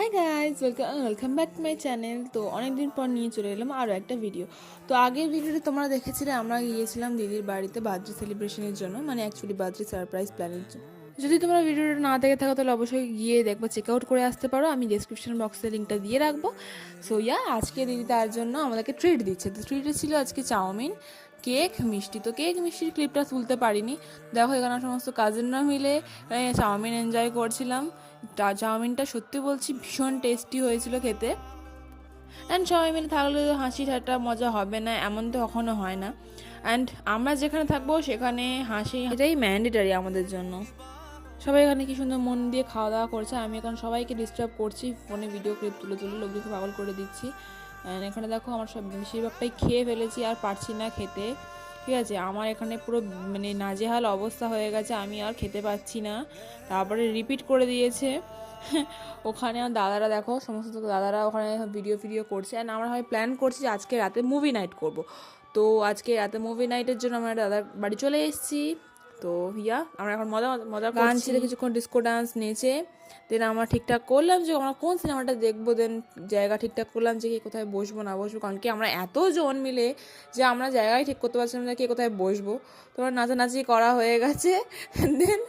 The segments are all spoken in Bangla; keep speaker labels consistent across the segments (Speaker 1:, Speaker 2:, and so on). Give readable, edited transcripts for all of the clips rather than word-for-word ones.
Speaker 1: Hi guys, welcome back to my channel. তো অনেকদিন পর নিয়ে চলে এলাম আরও একটা ভিডিও। তো আগের ভিডিওতে তোমরা দেখেছিলে আমরা গিয়েছিলাম দিদির বাড়িতে বার্থডে সেলিব্রেশনের জন্য, মানে অ্যাকচুয়ালি বার্থডে সারপ্রাইজ প্ল্যানের জন্য। যদি তোমরা ভিডিওটা না দেখে থাকো তাহলে অবশ্যই গিয়ে দেখবো, চেক আউট করে আসতে পারো। আমি ডিসক্রিপশন বক্সে লিঙ্কটা দিয়ে রাখবো। সো আজকে দিদি তার জন্য আমাদেরকে ট্রিট দিচ্ছে। তো ট্রিটে ছিল আজকে চাউমিন, কেক, মিষ্টি। তো কেক মিষ্টির ক্লিপটা তুলতে পারিনি। দেখো এখানে সমস্ত কাজিনরা মিলে চাউমিন এনজয় করছিলাম। চাউমিনটা সত্যি বলছি ভীষণ টেস্টি হয়েছিল খেতে। অ্যান্ড সবাই মিলে থাকলে হাসি ঠাট্টা মজা হবে না এমন তো কখনো হয় না। অ্যান্ড আমরা যেখানে থাকবো সেখানে হাসি এটাই ম্যান্ডেটারি আমাদের জন্য। সবাই এখানে কি সুন্দর মন দিয়ে খাওয়া দাওয়া করছে। আমি এখন সবাইকে ডিস্টার্ব করছি, ফোনে ভিডিও ক্লিপ তুলে লোকজনকে পাগল করে দিচ্ছি। অ্যান্ড এখানে দেখো আমার সব বেশিরভাগটাই খেয়ে ফেলেছি, আর পারছি না খেতে। ঠিক আছে, আমার এখানে পুরো মানে নাজেহাল অবস্থা হয়ে গেছে, আমি আর খেতে পাচ্ছি না। তারপরে রিপিট করে দিয়েছে। ওখানে আমার দাদারা দেখো, সমস্ত দাদারা ওখানে ভিডিও করছে। অ্যান্ড আমরা হয় প্ল্যান করছি যে আজকে রাতে মুভি নাইট করব। তো আজকে রাতে মুভি নাইটের জন্য আমরা দাদার বাড়ি চলে এসেছি। তো আমরা এখন মজা গান ছিল, কিছুক্ষণ ডিস্কো ডান্স নেচে দেন আমরা ঠিকঠাক করলাম যে আমরা কোন সিনেমাটা দেখবো। দেন জায়গা ঠিকঠাক করলাম যে কে কোথায় বসবো না বসবো, কারণ কি আমরা এতজন মিলে যে আমরা জায়গায় ঠিক করতে পারছিলাম না কে কোথায় বসবো। তোমরা নাচানাচি করা হয়ে গেছে। দেন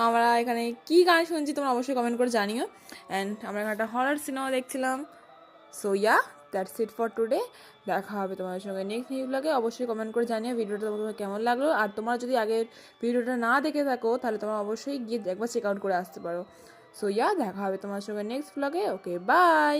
Speaker 1: আমরা এখানে কি গান শুনছি তোমরা অবশ্যই কমেন্ট করে জানিও। অ্যান্ড আমরা এখানে একটা হরর সিনেমা দেখছিলাম। So that's it for today. দেখা হবে তোমাদের সঙ্গে নেক্সট নিউ ব্লগে। অবশ্যই কমেন্ট করে জানিও ভিডিওটা তোমাদের কেমন লাগলো। আর তোমরা যদি আগের ভিডিওটা না দেখে থাকো তাহলে তোমরা অবশ্যই গিয়ে একবার চেক আউট করে আসতে পারো। সো দেখা হবে তোমার সঙ্গে নেক্সট ব্লগে। ওকে, বাই।